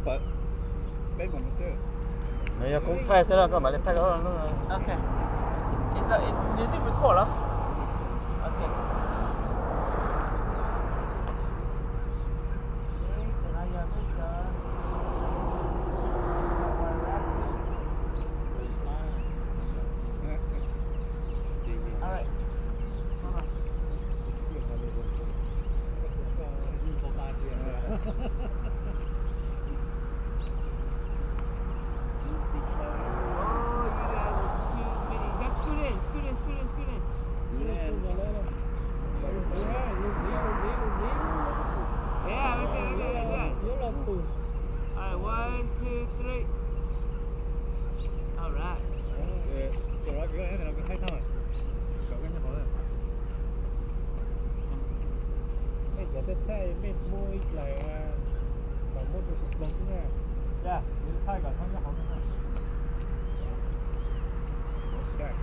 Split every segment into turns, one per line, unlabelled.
เปิดเป็นเหมือนซื้อ
Mày cũng thay sẽ là các bạn thay đó nó.
Okay. Did it record huh? Okay. Alright. Scoot in. Yeah, like that. Alright, 1, 2, 3. Alright.
Rồi cái này là cái thay thôi. Cậu cái này thôi.
Cái cái thay mệt môi lại mà môi được sụp lông nha.
Dạ, cái thay cả thay nó không nha. Okay.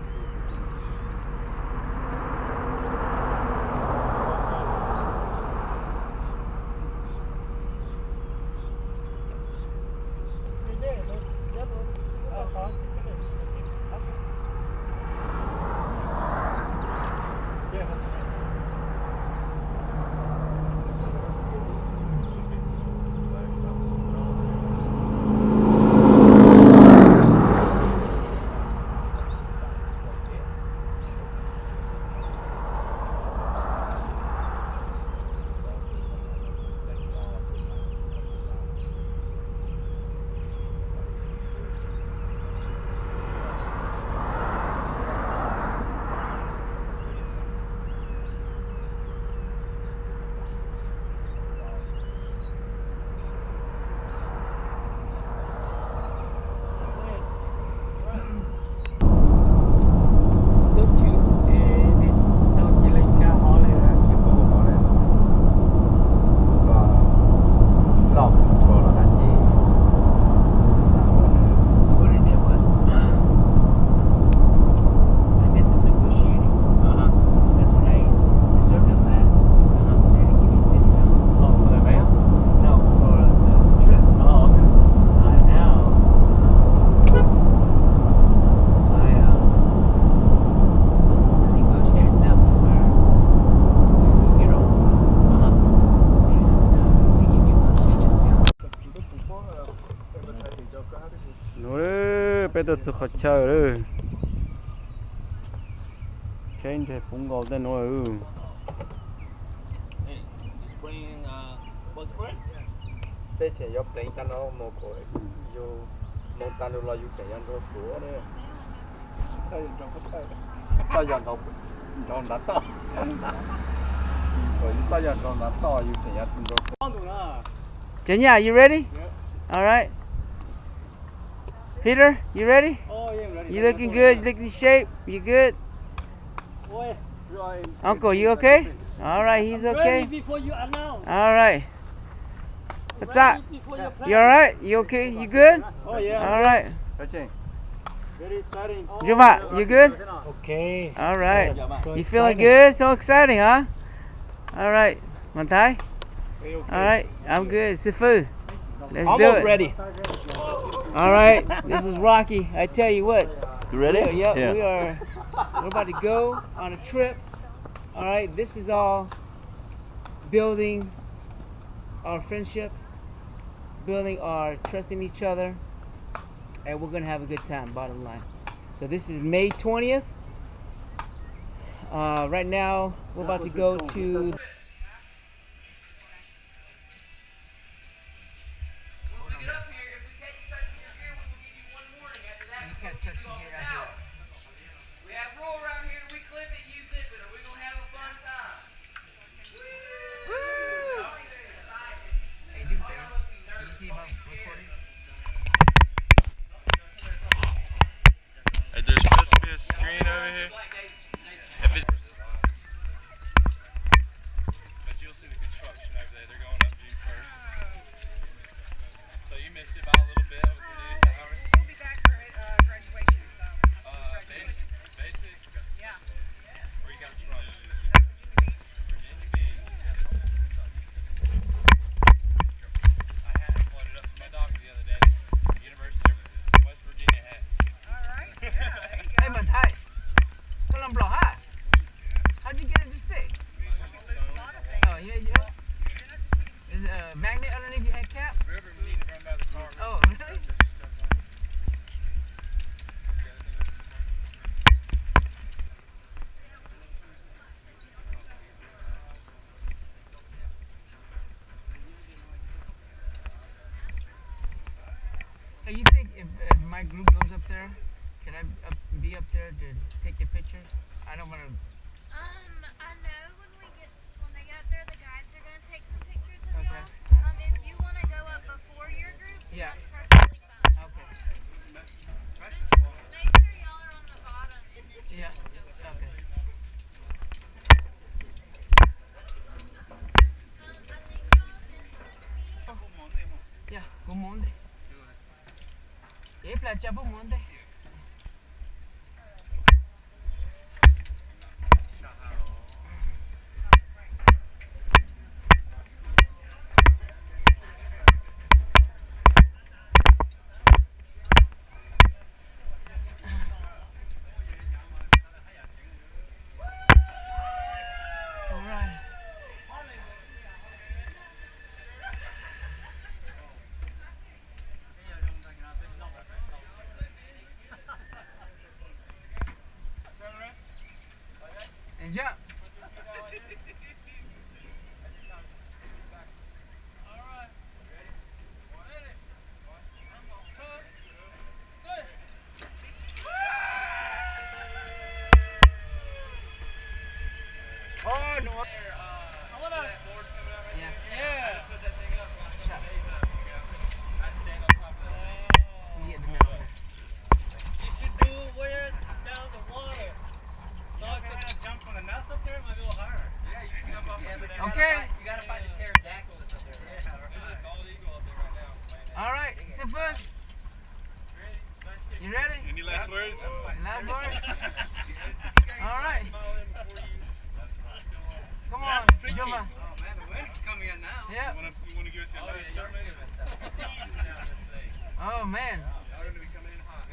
Better to hot chow. Change the phone gold then or
Hey, you spraying bug spray?
Bé trẻ yo play cho nó một cổ yo một tan là yo chạy ăn nó số đấy.
Sao giờ trong cái tay?
Sao giờ nó trong đá to. Rồi sao giờ trong đá to yo chạy ăn nó số.
Jenya, you ready?
Yeah.
Alright. Peter, you ready?
Oh, yeah, I'm ready.
You looking good? You looking in shape? You good? Uncle, you okay? Alright, he's okay.
Ready before you announce.
Alright. What's that? You alright? You okay? You good?
Oh, yeah.
Alright.
Very exciting.
Juma, you good?
Okay.
Alright.
So
You feeling
exciting.
good? So exciting, huh? Alright. Mantai?
Okay.
Alright. I'm good. Sifu. Let's do
Almost
it.
ready.
Alright. This is Rocky. I tell you what.
You ready?
Yep,
Yeah.
we're about to go on a trip. Alright, this is all building our friendship, building our trust in each other, and we're gonna have a good time, bottom line. So this is May 20th. Right now we're about to go to
There's supposed to be a screen over here. If it's but you'll see the construction over there. They're going up June 1st. So you missed it by a little bit with the new towers.
We'll be back for graduation, so.
Basic?
Yeah.
Where you guys from? Virginia Beach. I had to float it up to my doctor.
if my group goes up there, can I be up there to take the pictures? I don't want to.
I know when they get up there, the guides are gonna take some pictures of
Okay.
y'all. If you want to go up before your group,
Yeah.
that's perfectly fine.
Okay.
Just make sure y'all are on the bottom, and then you
Yeah.
just go up.
Okay.
I think y'all missed the speed.
Yeah. Good morning. Cái là cho bố muốn đây. Alright. And jump. Oh no. Yeah.
Yeah.
Shut.
I'd stand on top of that.
Let me get the middle there.
You should do where's down the water. So I can jump from the nest up there, it might be a little higher.
Yeah, you can jump up.
Yeah, but
Okay.
you gotta find the pterodactyl that's up there.
There's a bald eagle up there right now.
All right. Sifun, you ready?
Any last words?
Last word. All right. Come on, Juma.
Oh man, the wind's coming in now.
Yeah.
You want to give us your last sermon?
Oh man.
Y'all going to be coming in hot.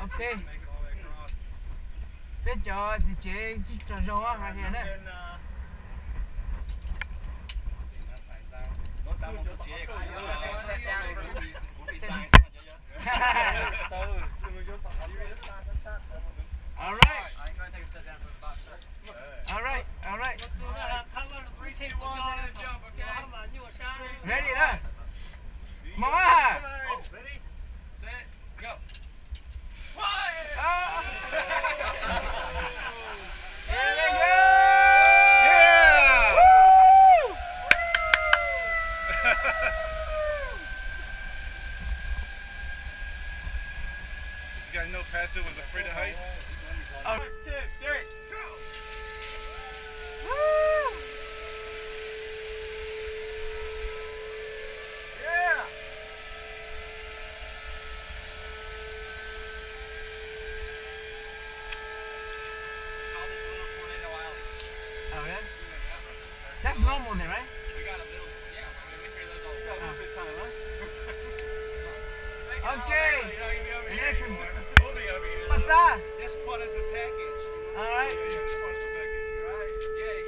Okay.
Make it all the way across.
Biết cho thì chế cho gió ra here nè. All right.
I'm gonna take a step down from the box, sir.
All right. All right.
Jump, okay?
Ready đó. Mở ha.
Ready? Set, go.
Oh. Here they go.
Yeah!
Woo!
You guys know Pastor was afraid of heights?
Oh.
1, 2, 3, go!
Woo!
Yeah!
Call this little tornado alley.
Oh yeah. That's normal then, right?
We got a little, yeah. I mean, we hear those all the
Got a
time.
little bit of time, huh?
Okay. The next is
We'll be over here.
what's up?
That's part of the package.
All right.
Yeah, it's part of the package, you right?
Yeah, you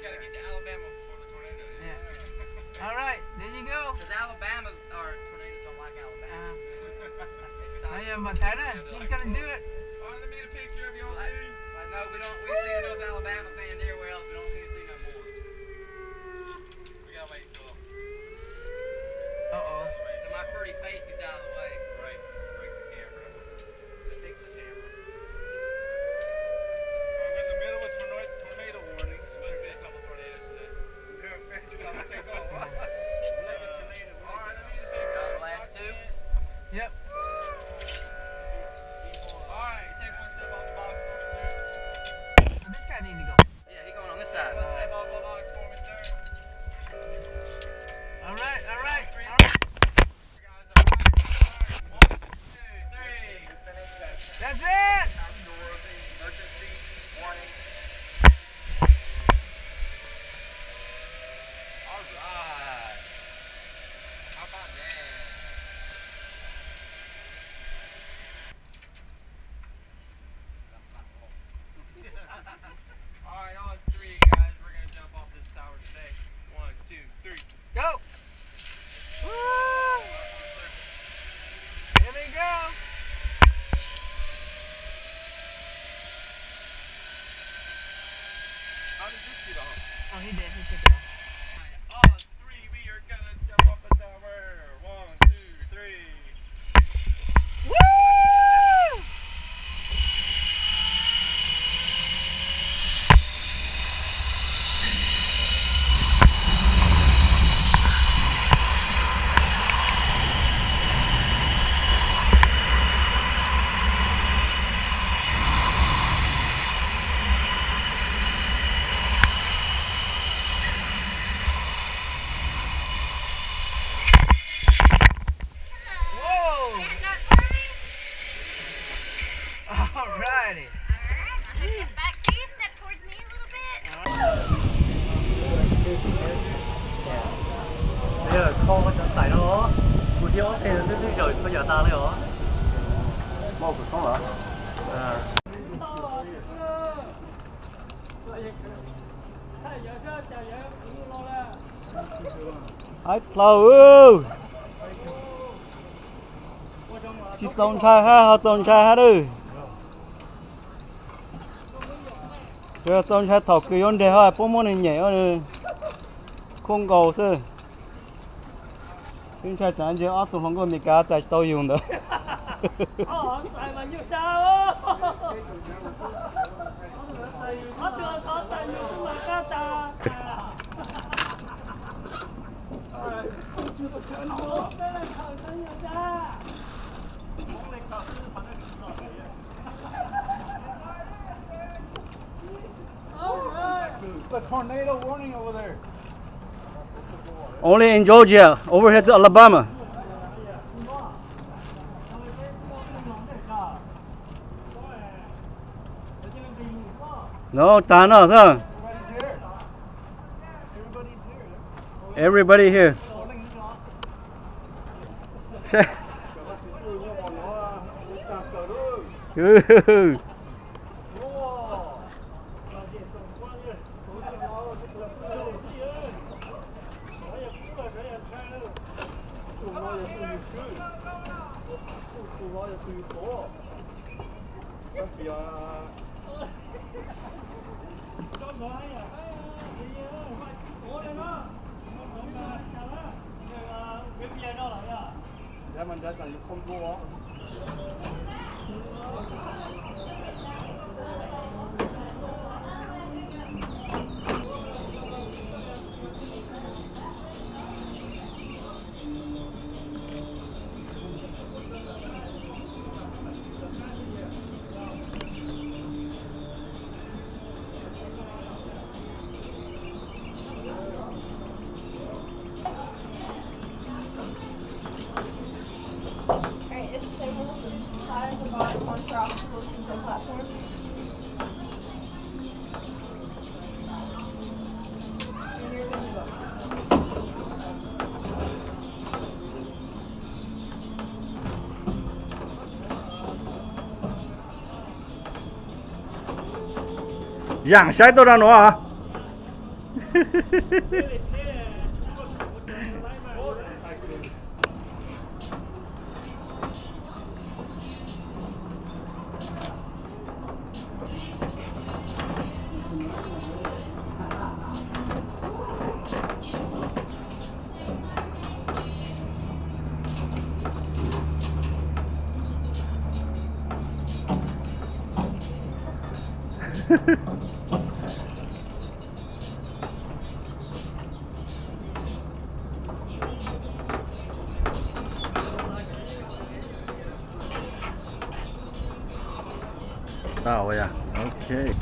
gotta get to Alabama before the tornado.
Yeah. All right. There you go.
Because Alabama's, or tornadoes don't like Alabama. They stop.
Now Montana. He's gonna do it.
All right, let me get a picture of y'all,
Like,
dude.
like, no, we see enough Alabama fans everywhere else. We don't seem to see no more.
We gotta wait till
Uh oh.
So my pretty face gets out of the way.
break the camera.
To fix the camera.
We're in the middle of a tornado warning.
There's supposed to be a couple tornadoes today.
All right, let me get a picture.
Got the last two.
Yep.
Alright, take one step off the box for me, sir.
So this guy need to go.
Yeah, he going on this side.
One step off the box for me, sir.
All right. All right.
Three.
All right.
Guys, alright. 1, 2, 3.
That's it.
Emergency warning.
Alright. How about that?
Alright, on 3, guys. We're gonna jump off this tower today. 1, 2, 3.
Go. Woo! Here they go.
How did this get on?
Oh, he did. He took it off.
On 3, we are gonna jump off the tower. 1, 2, 3.
Alrighty.
Alright, I'll hook this back to you. Step towards me a little bit.
Bây giờ kho có chặt sải đó. Một điều thì nó sẽ đi rồi cho nhà ta đấy hả?
Mau của xong hả?
À.
Ai lâu chỉ tông trai ha họ tông trai ha đi rồi tông trai thọc cái vấn đề ha bố môn nhảy rồi không cầu sư tông trai chẳng chỉ ở tụ phong con thì cá tại tàu dùng đó
Tại mà nhiều sao? Có tại nhiều mà cá ta.
The tornado warning over there.
only in Georgia over here to Alabama no ta nó thôi everybody here
Okay, it's tables and tires and bottom on for obstacles and the platform. And you're gonna go.
giảng sai tôi ra nữa à Oh yeah, okay.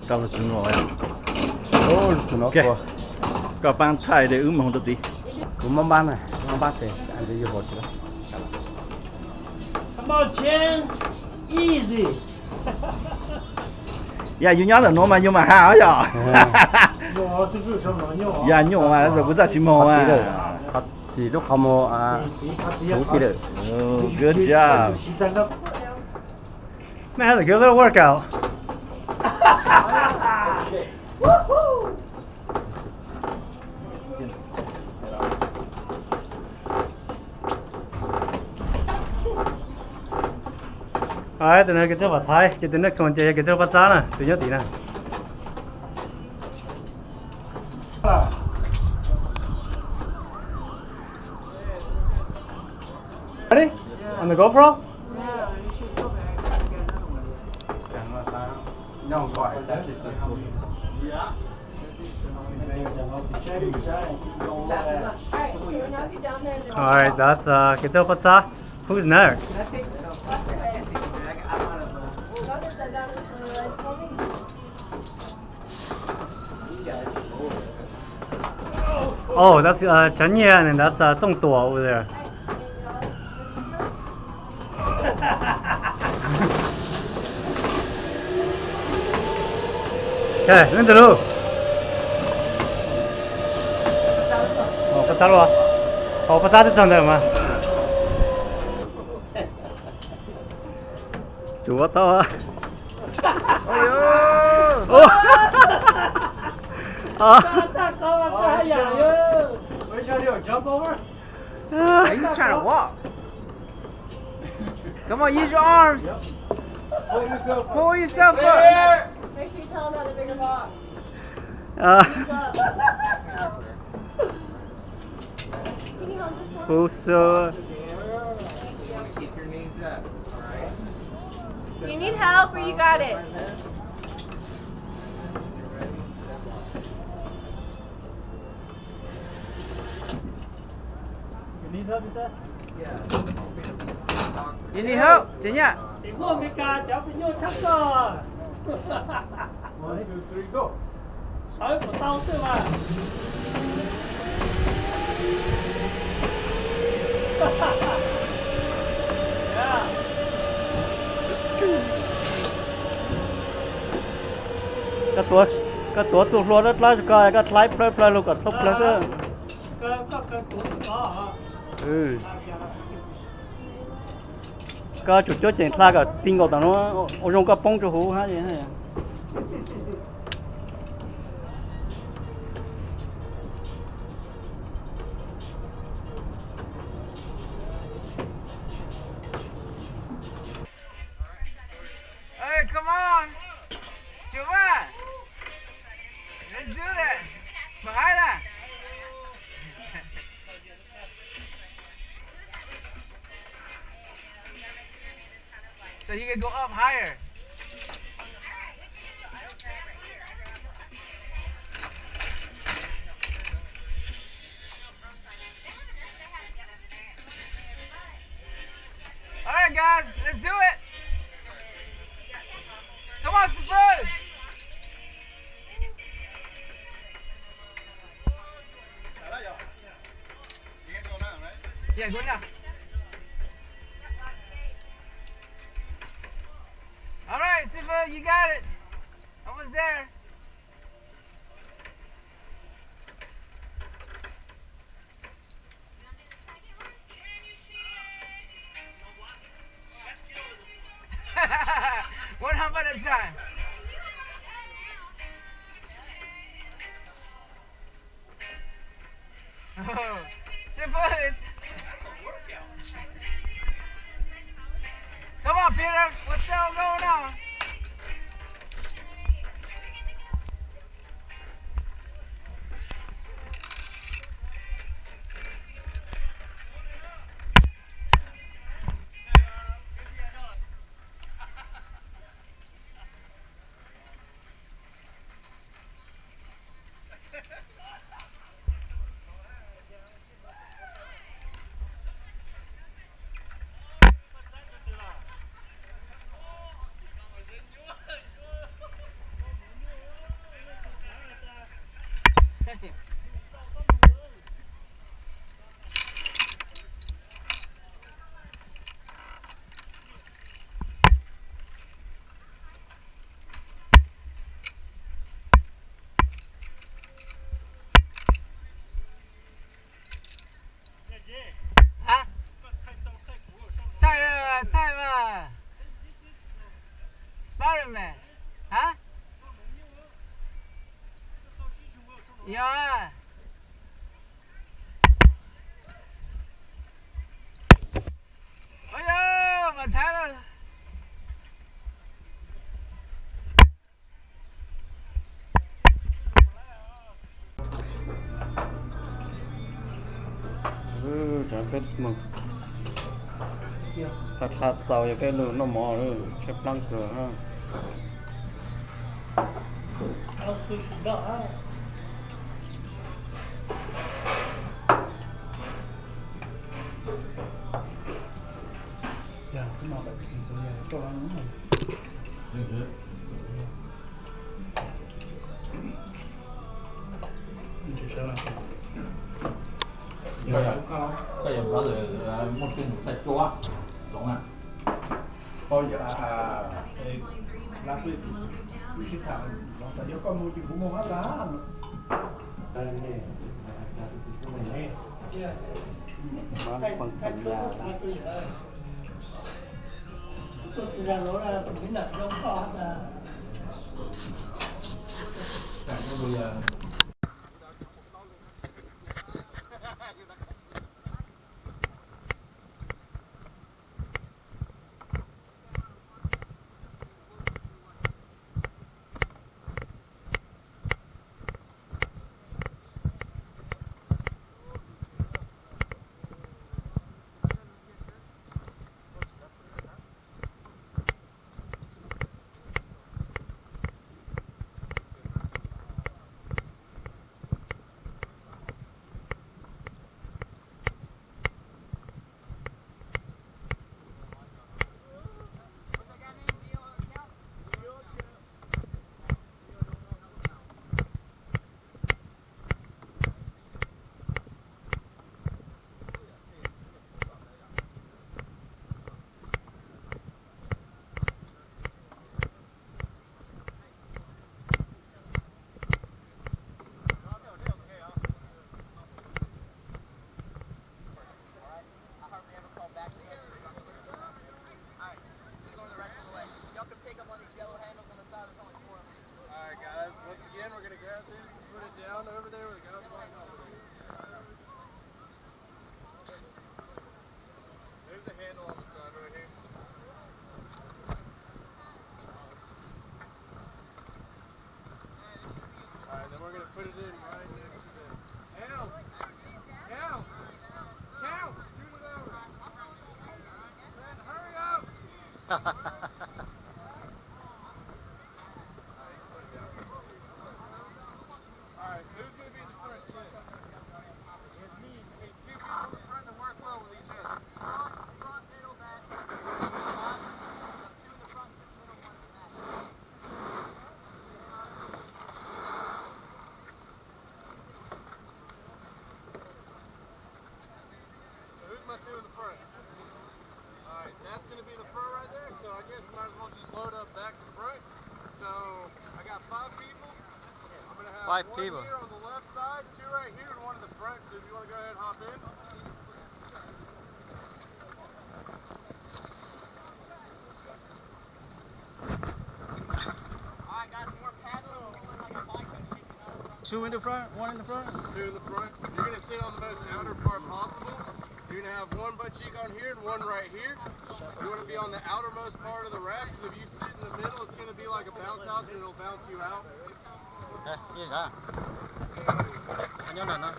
Tao là chúng nó à?
Ôi, nó
Ok. Các bạn thay để không được đi.
Cũng mong ban này, mong ban thì anh đi vô chứ đó.
Come on, Chen. Easy.
Yeah, you nhớ là nó mà nhưng mà hao rồi.
Yo, sư phụ sao nói nhỏ.
Yeah, nhổ mà rồi cũng ra chỉ mò à.
Thì lúc không chú thì được.
Oh, good job.
Man, that's a good little workout. Alright, từ nay cái thứ Thái, cái thứ next one chơi cái thứ bắt giá nè, từ nhớ tí nè. Ready? On the GoPro?
Không gọi ra thì
Alright, that's cái thứ bắt giá. Who's next?
Notice that down this little ledge for me.
Oh, that's Chanyan, and that's Zhongduo over there. Okay, lên từ đâu? Bắt ra luôn. Bắt ra thì chẳng được mà. Chủ bắt tao à? Ôi
We're trying to jump over?
He's just trying to walk. Come on, use your arms.
Pull yourself up.
Pull yourself up.
Make sure you tell him about the bigger box.
À,
Can you hold this one?
Phú Sơ.
Keep your knees up, alright?
You need help or you got it?
You need help, you said?
You need help, Jenya?
Chỉ mua Mika cháu phải vô chắc rồi.
1, 2, 3, go.
Sợi của tao xưa mà. Yeah.
Cái tua chụp luôn rất là cái lái luôn cả tốc lên đó.
Cơ có hả?
Ừ. Cái chụp cho chuyện là cái tin của tao nó dùng cái bông cho hú hả vậy hả?
Hey, come on. Chuba. Let's do that. Behind that. So you can go up higher. All right, guys, let's do it. Come on, Sifu.
You can go now, right?
Yeah, go now. All right, Sifu, you got it. Almost there. One hop at a time. Oh, Sifu, come on, Peter. What's the hell going on? Hả? Time Spider-Man. Hả? Yeah. Ôi ơi, mà thấy rồi.
Chả biết mừng. Thật sầu cho cái lửa nó mò nữa, chép lăng cửa ha.
Áo sushi đó. Dạ, cái màu đặc biệt của nhà cho ăn đúng không? Mình chỉ sợ là
một thịt chua, đúng không ạ?
Oh yeah, last week we should have. Tadi kau mau di bunga apa?
Đây nè, này nè.
Món con sành già
Cảnh cho bây giờ
put it in right next to them. Hal! Hal! Hal! Shoot it over! Man, hurry up! Alright, who's going to be the front kid? It's me. Hey, two people in the front to work well with each other. Front, middle, back. Two in the front, middle, one in the back. My two in the front. Alright, that's going to be the front right there, so I guess we might as well just load up back to the front. So, I got 5 people. I'm going to have
5
one
people
here on the left side, 2 right here, and 1 in the front. So if you want to go ahead and hop in. Alright guys, more paddle. Like a bike.
2 in the front, 1 in the front.
2 in the front. You're going to sit on the most outer part possible. You're going to have 1 butt cheek on here and 1 right here. You want to be on the outermost part of the raft, because if you sit in the middle, it's going to be like a bounce house and it'll bounce you out.
Yes, ah. Anh nhớ là nó